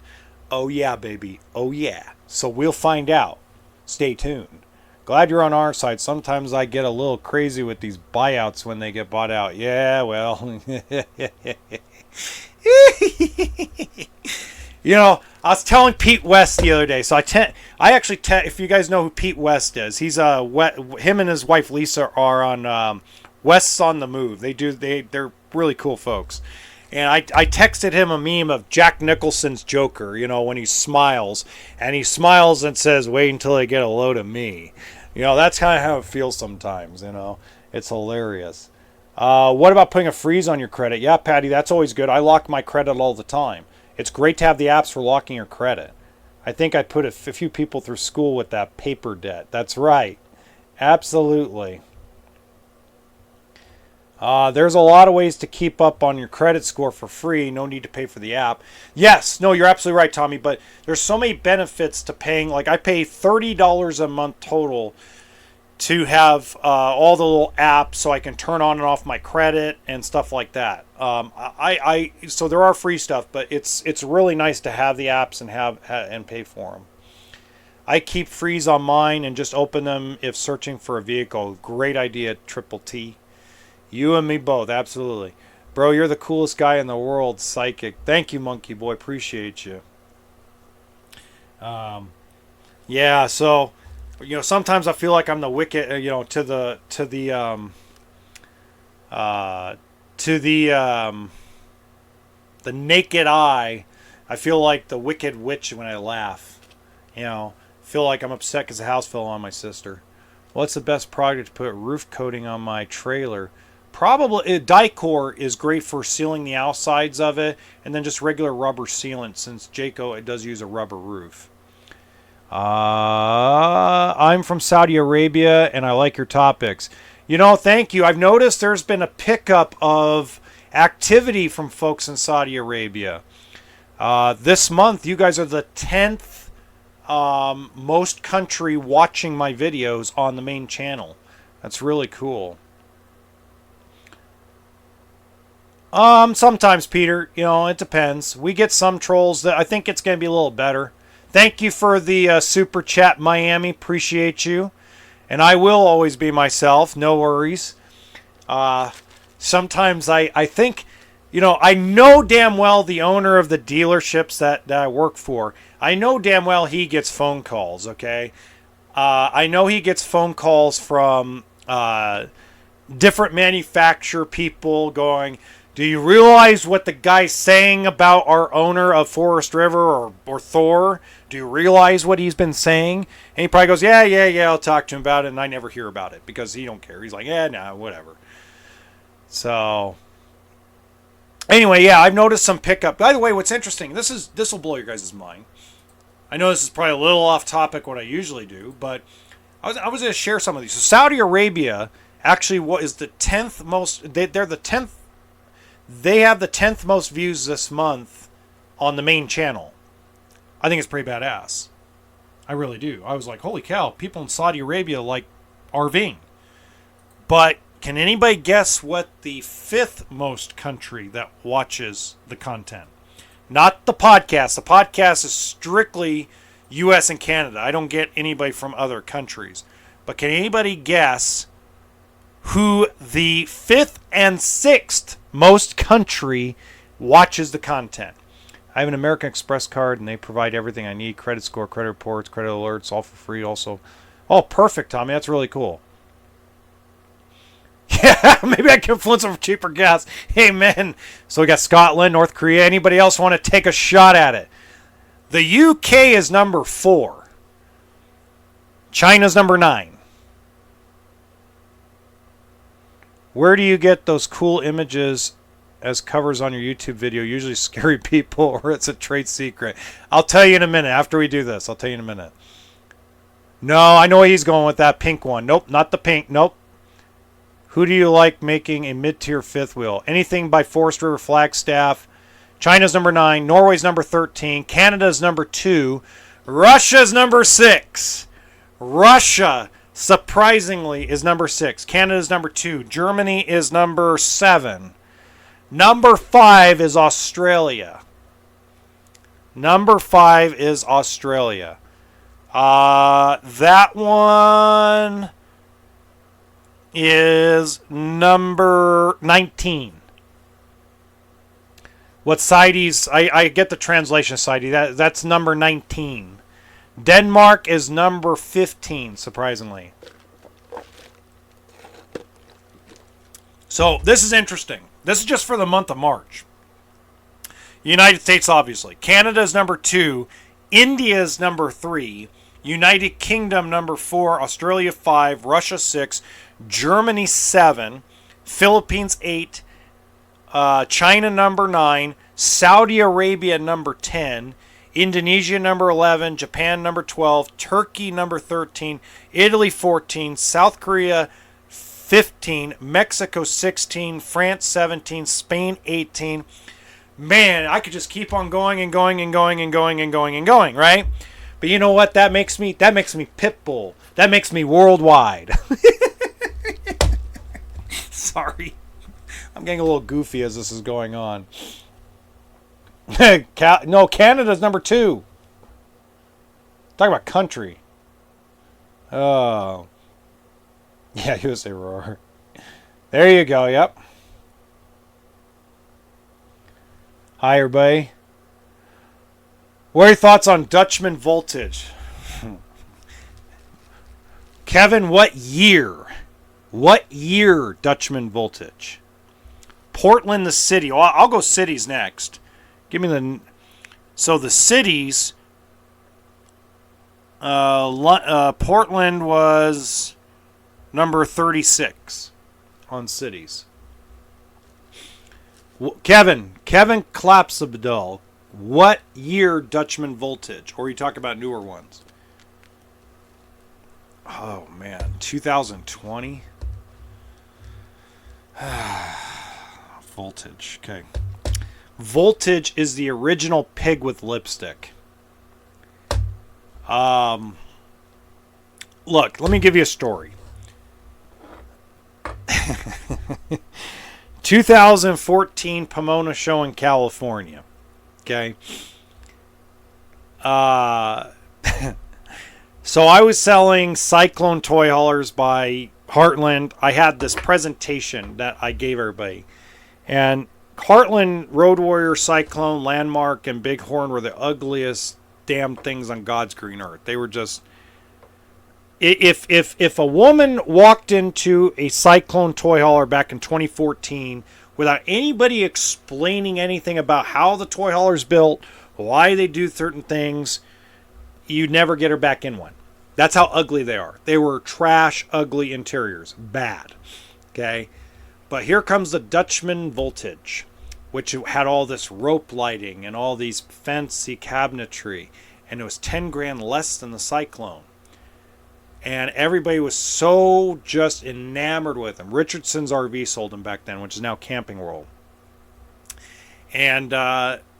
Oh yeah, baby. Oh yeah. So we'll find out. Stay tuned. Glad you're on our side. Sometimes I get a little crazy with these buyouts when they get bought out. Yeah, well. You know, I was telling Pete West the other day. So if you guys know who Pete West is, he's him and his wife Lisa are on West's on the Move. They're really cool folks. And I texted him a meme of Jack Nicholson's Joker, you know, when he smiles. And he smiles and says, wait until they get a load of me. You know, that's kind of how it feels sometimes, you know. It's hilarious. What about putting a freeze on your credit? Yeah, Patty, that's always good. I lock my credit all the time. It's great to have the apps for locking your credit. I think I put a few people through school with that paper debt. That's right. Absolutely. There's a lot of ways to keep up on your credit score for free. No need to pay for the app. Yes, no, you're absolutely right, Tommy. But there's so many benefits to paying. Like I pay $30 a month total to have all the little apps so I can turn on and off my credit and stuff like that. So there are free stuff, but it's really nice to have the apps and pay for them. I keep freeze on mine and just open them if searching for a vehicle. Great idea, Triple T. You and me both, absolutely. Bro, you're the coolest guy in the world, psychic. Thank you, Monkey Boy. Appreciate you. Yeah, so, you know, sometimes I feel like I'm the wicked, you know, to the naked eye. I feel like the wicked witch when I laugh. You know, feel like I'm upset because the house fell on my sister. What's the best product to put roof coating on my trailer? Probably Dicor is great for sealing the outsides of it, and then just regular rubber sealant since Jayco does use a rubber roof. I'm from Saudi Arabia and I like your topics. You know, thank you. I've noticed there's been a pickup of activity from folks in Saudi Arabia. This month, you guys are the 10th most country watching my videos on the main channel. That's really cool. Sometimes, Peter, you know, it depends. We get some trolls that I think it's going to be a little better. Thank you for the super chat, Miami. Appreciate you. And I will always be myself. No worries. Sometimes I think, you know, I know damn well the owner of the dealerships that I work for. I know damn well he gets phone calls, okay? I know he gets phone calls from different manufacturer people going, do you realize what the guy's saying about our owner of Forest River or Thor? Do you realize what he's been saying? And he probably goes, yeah, I'll talk to him about it. And I never hear about it because he don't care. He's like, nah, whatever. So, anyway, yeah, I've noticed some pickup. By the way, what's interesting, this will blow your guys' mind. I know this is probably a little off topic what I usually do, but I was going to share some of these. So Saudi Arabia actually is the 10th most, they're the 10th, they have the 10th most views this month on the main channel. I think it's pretty badass. I really do. I was like, holy cow, people in Saudi Arabia like RVing. But can anybody guess what the 5th most country that watches the content? Not the podcast. The podcast is strictly U.S. and Canada. I don't get anybody from other countries. But can anybody guess who the 5th and 6th most country watches the content? I have an American Express card, and they provide everything I need. Credit score, credit reports, credit alerts, all for free also. Oh, perfect, Tommy. That's really cool. Yeah, maybe I can influence them for cheaper gas. Hey, man. So we got Scotland, North Korea. Anybody else want to take a shot at it? The UK is number 4. China's number 9. Where do you get those cool images as covers on your YouTube video? Usually scary people or it's a trade secret. I'll tell you in a minute. After we do this, I'll tell you in a minute. No, I know he's going with that pink one. Nope, not the pink. Nope. Who do you like making a mid-tier fifth wheel? Anything by Forest River Flagstaff. China's number 9. Norway's number 13. Canada's number 2. Russia's number 6. Russia, surprisingly, is number 6. Canada's number 2. Germany is number 7. Number 5 is Australia. Number 5 is Australia. That one is number 19. What CITES, I get the translation CITES, that's number 19. Denmark is number 15, surprisingly. So this is interesting. This is just for the month of March. United States, obviously. Canada is number 2. India is number 3. United Kingdom number 4. Australia 5. Russia 6. Germany 7. Philippines 8. China number 9. Saudi Arabia number 10. Indonesia number 11. Japan number 12. Turkey number 13. Italy 14. South Korea 15, Mexico 16, France 17, Spain 18. Man, I could just keep on going and going and going and going and going and going, right? But you know what? That makes me Pitbull. That makes me worldwide. Sorry. I'm getting a little goofy as this is going on. No, Canada's number 2. Talk about country. Oh. Yeah, USA Roar. There you go, yep. Hi, everybody. What are your thoughts on Dutchman Voltage? Kevin, what year? What year Dutchman Voltage? Portland, the city. Well, I'll go cities next. Give me the... So the cities... Portland was... number 36 on cities. Kevin Klapsabdal, what year Dutchman Voltage? Or are you talking about newer ones? Oh, man. 2020? Voltage. Okay. Voltage is the original pig with lipstick. Look, let me give you a story. 2014 Pomona show in California. Okay. So I was selling Cyclone toy haulers by Heartland. I had this presentation that I gave everybody. And Heartland, Road Warrior, Cyclone, Landmark, and Bighorn were the ugliest damn things on God's green earth. They were just... If a woman walked into a Cyclone toy hauler back in 2014 without anybody explaining anything about how the toy hauler's built, why they do certain things, you'd never get her back in one. That's how ugly they are. They were trash, ugly interiors. Bad. Okay? But here comes the Dutchman Voltage, which had all this rope lighting and all these fancy cabinetry. And it was 10 grand less than the Cyclone. And everybody was so just enamored with them. Richardson's RV sold them back then, which is now Camping World. And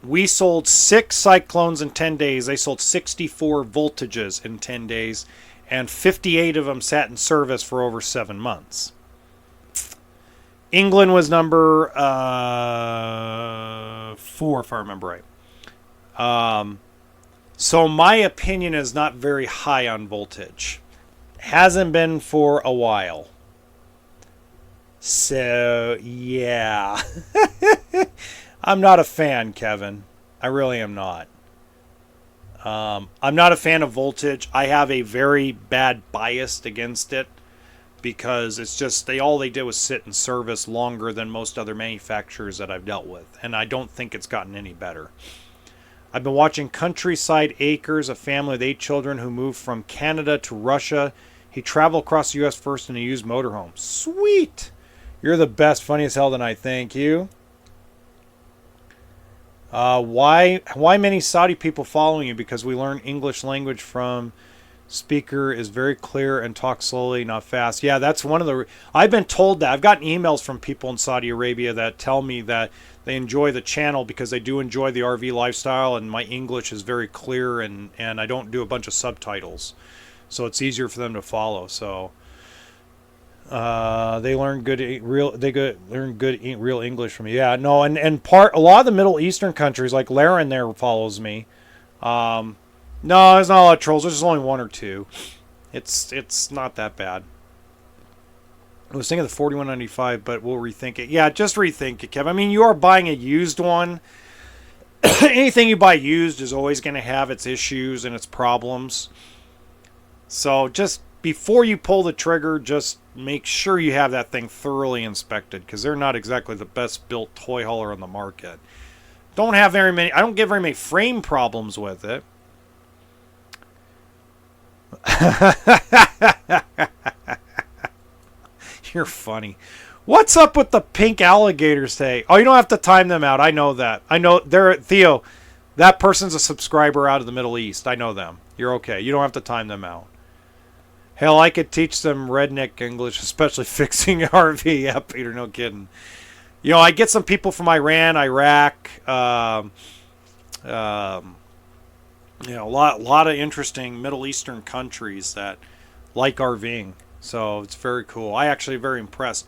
we sold 6 Cyclones in 10 days. They sold 64 Voltages in 10 days. And 58 of them sat in service for over 7 months. England was number 4, if I remember right. So my opinion is not very high on Voltage. Hasn't been for a while. So, yeah. I'm not a fan, Kevin. I really am not. I'm not a fan of Voltage. I have a very bad bias against it because it's just all they did was sit in service longer than most other manufacturers that I've dealt with, and I don't think it's gotten any better. I've been watching Countryside Acres, a family with 8 children who moved from Canada to Russia. He traveled across the U.S. first in a used motorhome. Sweet! You're the best. Funny as hell tonight. Thank you. Why many Saudi people following you? Because we learn English language from speaker is very clear and talk slowly, not fast. Yeah, that's one of the... I've been told that. I've gotten emails from people in Saudi Arabia that tell me that they enjoy the channel because they do enjoy the RV lifestyle and my English is very clear and I don't do a bunch of subtitles. So it's easier for them to follow. So they learn real English from me. Yeah, no, and a lot of the Middle Eastern countries, like Laren there follows me. No, there's not a lot of trolls. There's just only 1 or 2. It's not that bad. I was thinking of the 4195, but we'll rethink it. Yeah, just rethink it, Kev. I mean, you are buying a used one. Anything you buy used is always going to have its issues and its problems. So just before you pull the trigger, just make sure you have that thing thoroughly inspected because they're not exactly the best built toy hauler on the market. I don't get very many frame problems with it. You're funny. What's up with the pink alligators today? Oh, you don't have to time them out. I know that. I know Theo, that person's a subscriber out of the Middle East. I know them. You're okay. You don't have to time them out. Hell, I could teach them redneck English, especially fixing RV. Yeah, Peter, no kidding. You know, I get some people from Iran, Iraq, a lot of interesting Middle Eastern countries that like RVing. So it's very cool. I actually very impressed.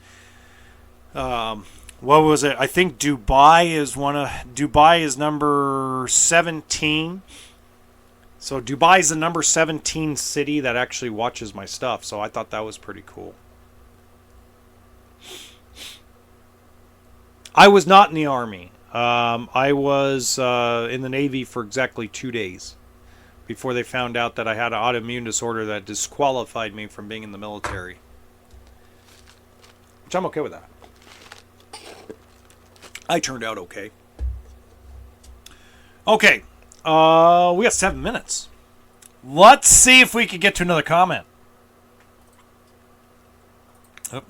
What was it? I think Dubai is number 17. So Dubai is the number 17 city that actually watches my stuff. So I thought that was pretty cool. I was not in the Army. I was in the Navy for exactly 2 days before they found out that I had an autoimmune disorder that disqualified me from being in the military. Which I'm okay with that. I turned out okay. Okay. We got 7 minutes. Let's see if we can get to another comment. Oh.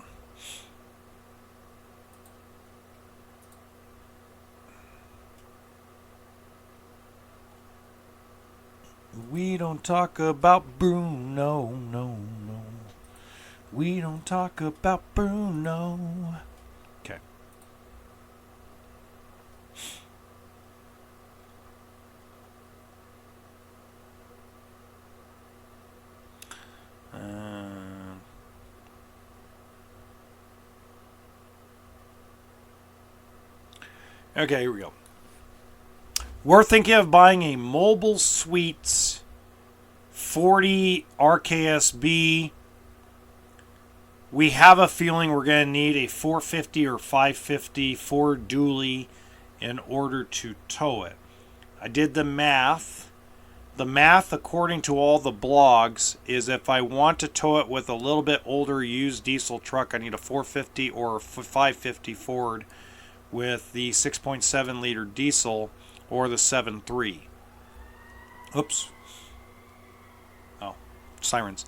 We don't talk about Bruno, no. We don't talk about Bruno. Okay. Okay, here we go. We're thinking of buying a Mobile Suites 40 RKSB. We have a feeling we're going to need a 450 or 550 Ford dually in order to tow it. I did the math. the math, according to all the blogs, is if I want to tow it with a little bit older used diesel truck, I need a 450 or a 550 Ford with the 6.7 liter diesel or the 7.3. Oops. Oh, sirens.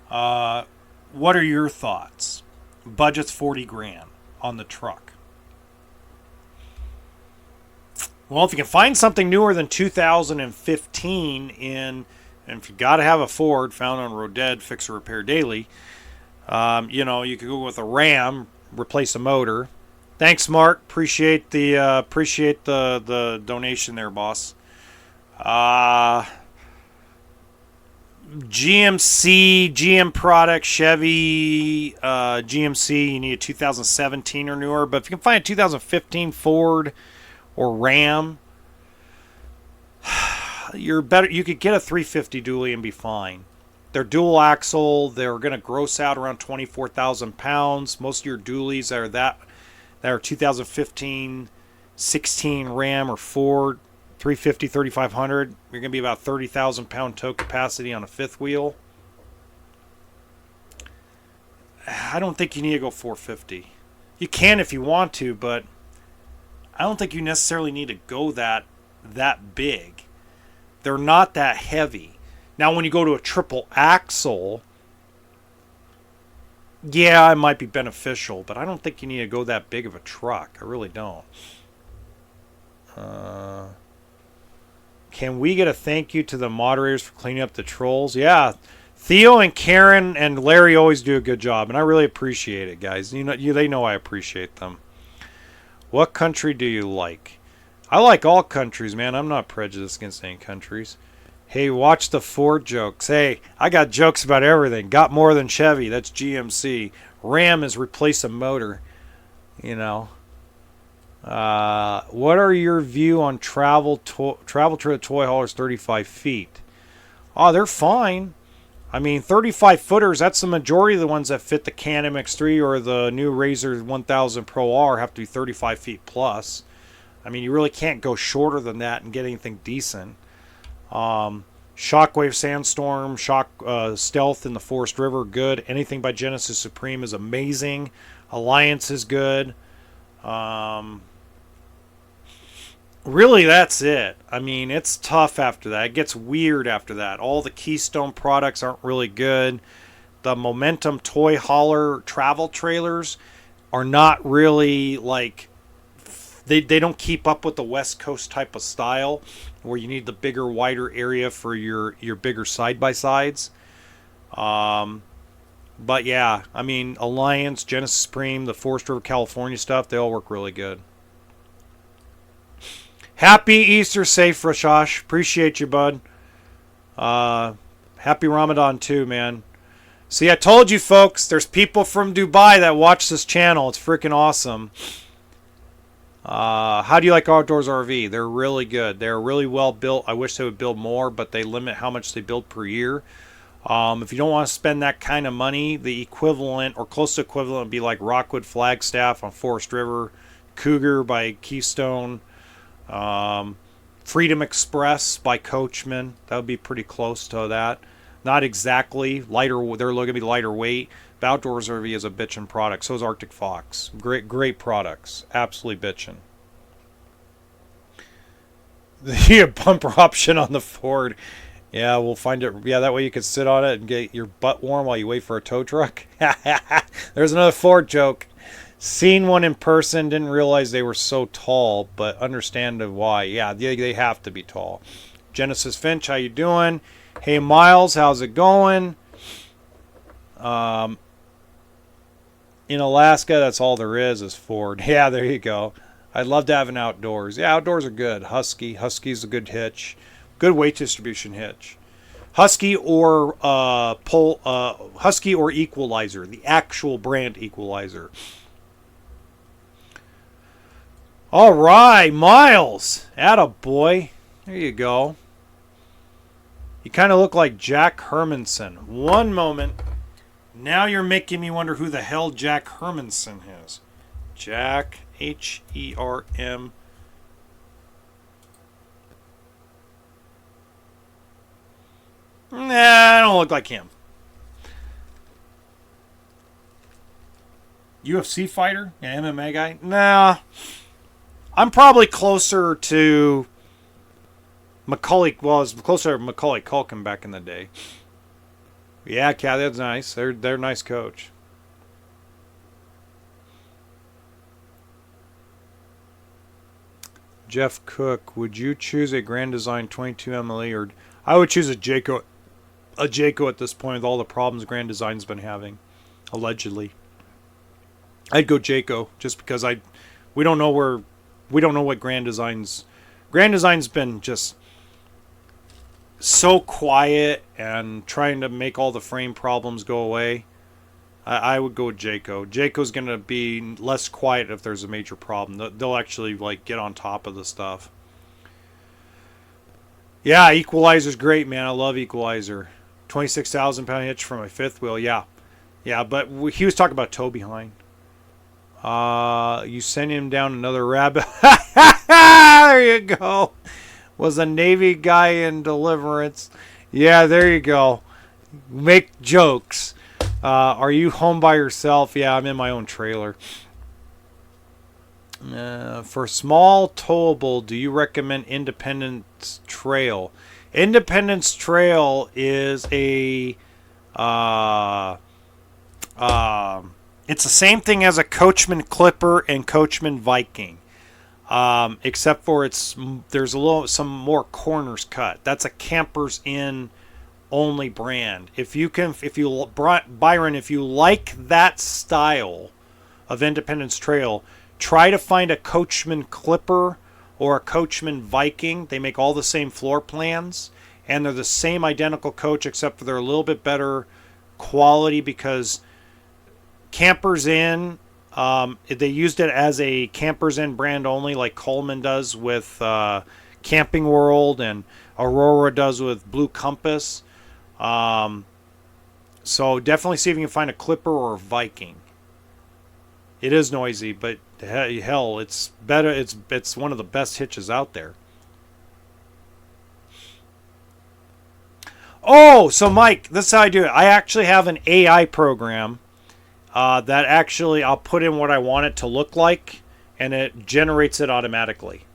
What are your thoughts? Budget's 40 grand on the truck. Well, if you can find something newer than 2015 and if you got to have a Ford found on Roded, fix or repair daily, you could go with a Ram, replace a motor. Thanks, Mark. Appreciate the donation there, boss. GMC, GM product, Chevy, GMC. You need a 2017 or newer, but if you can find a 2015 Ford or Ram, you're better. You could get a 350 dually and be fine. They're dual axle. They're going to gross out around 24,000 pounds. Most of your dualies that are 2015, 16 Ram or Ford, 350, 3500. You're going to be about 30,000 pound tow capacity on a fifth wheel. I don't think you need to go 450. You can if you want to, but I don't think you necessarily need to go that big. They're not that heavy. Now, when you go to a triple axle, yeah, it might be beneficial, but I don't think you need to go that big of a truck. I really don't. Can we get a thank you to the moderators for cleaning up the trolls? Yeah, Theo and Karen and Larry always do a good job, and I really appreciate it, guys. They know I appreciate them. What country do you like? I like all countries, man. I'm not prejudiced against any countries. Hey, watch the Ford jokes. Hey, I got jokes about everything. Got more than Chevy. That's GMC. Ram is replace a motor. What are your view on travel trailer toy haulers 35 feet? Oh, they're fine. I mean, 35 footers, that's the majority of the ones that fit the Can MX3 or the new Razor 1000 Pro R have to be 35 feet plus. I mean, you really can't go shorter than that and get anything decent. Shockwave Sandstorm, Stealth in the Forest River, good. Anything by Genesis Supreme is amazing. Alliance is good. Really, that's it. I mean, it's tough after that. It gets weird after that. All the Keystone products aren't really good. The Momentum Toy Hauler travel trailers are not really like... They don't keep up with the West Coast type of style where you need the bigger, wider area for your bigger side-by-sides. But yeah, I mean, Alliance, Genesis Supreme, the Forest River, California stuff, they all work really good. Happy Easter, safe, Rashash. Appreciate you, bud. Happy Ramadan, too, man. See, I told you, folks, there's people from Dubai that watch this channel. It's freaking awesome. How do you like Outdoors RV? They're really good. They're really well built. I wish they would build more, but they limit how much they build per year. If you don't want to spend that kind of money, the equivalent or close to equivalent would be like Rockwood Flagstaff on Forest River, Cougar by Keystone, Freedom Express by Coachman. That would be pretty close to that. Not exactly lighter. They're going to be lighter weight. But Outdoors RV is a bitchin' product. So is Arctic Fox. Great products. Absolutely bitchin'. The bumper option on the Ford. Yeah, we'll find it. Yeah, that way you can sit on it and get your butt warm while you wait for a tow truck. There's another Ford joke. Seen one in person, didn't realize they were so tall, but understand why. Yeah, they have to be tall. Genesis Finch, how you doing? Hey, Miles, how's it going? In Alaska, that's all there is Ford. Yeah, there you go. I'd love to have an Outdoors. Yeah, Outdoors are good. Husky's a good hitch. Good weight distribution hitch. Husky or Husky or Equalizer, the actual brand Equalizer. All right, Miles. Attaboy. There you go. You kind of look like Jack Hermanson. One moment. Now you're making me wonder who the hell Jack Hermanson is. Jack, H-E-R-M. Nah, I don't look like him. UFC fighter? Yeah, MMA guy? Nah. I'm probably closer to Macaulay. Well, I was closer to Macaulay Culkin back in the day. Yeah, Cat, that's nice. They're a nice coach. Jeff Cook, would you choose a Grand Design 22 MLE or I would choose a Jayco at this point with all the problems Grand Design's been having, allegedly. I'd go Jayco just because we don't know what Grand Design's been just so quiet and trying to make all the frame problems go away. I would go with Jayco. Jayco's going to be less quiet if there's a major problem. They'll actually like get on top of the stuff. Yeah, Equalizer's great, man. I love Equalizer. 26,000 pound hitch for my fifth wheel. Yeah, but he was talking about toe behind. You send him down another rabbit. There you go. Was a Navy guy in Deliverance. Yeah, there you go. Make jokes. Are you home by yourself? Yeah, I'm in my own trailer. For small towable, do you recommend Independence Trail? Independence Trail is it's the same thing as a Coachman Clipper and Coachman Viking, except for there's some more corners cut. That's a Campers Inn only brand. Byron, if you like that style of Independence Trail, try to find a Coachman Clipper or a Coachman Viking. They make all the same floor plans, and they're the same identical coach, except for they're a little bit better quality because Campers Inn, they used it as a Campers Inn brand only, like Coleman does with Camping World and Aurora does with Blue Compass. So definitely see if you can find a Clipper or a Viking. It is noisy, but hell, it's better. It's one of the best hitches out there. Oh, so Mike, this is how I do it. I actually have an AI program that actually I'll put in what I want it to look like, and it generates it automatically.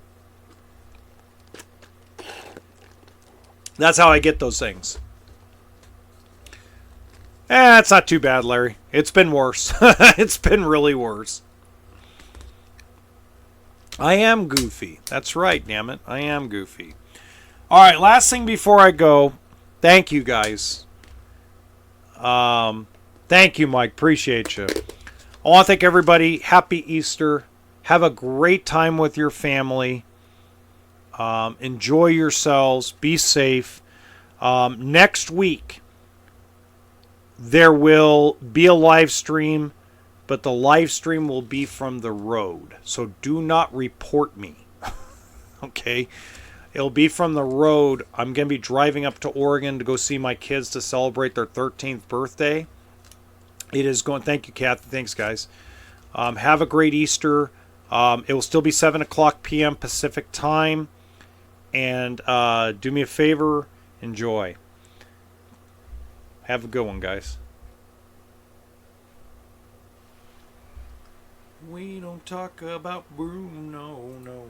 That's how I get those things. It's not too bad, Larry. It's been worse. It's been really worse. I am goofy. That's right, damn it. I am goofy. All right, last thing before I go. Thank you, guys. Thank you, Mike. Appreciate you. I want to thank everybody. Happy Easter. Have a great time with your family. Enjoy yourselves. Be safe. Next week, there will be a live stream, but the live stream will be from the road. So do not report me. Okay? It'll be from the road. I'm going to be driving up to Oregon to go see my kids to celebrate their 13th birthday. It is going. Thank you, Kathy. Thanks, guys. Have a great Easter. It will still be 7 o'clock p.m. Pacific time. And do me a favor. Enjoy. Have a good one, guys. We don't talk about Bruno, no.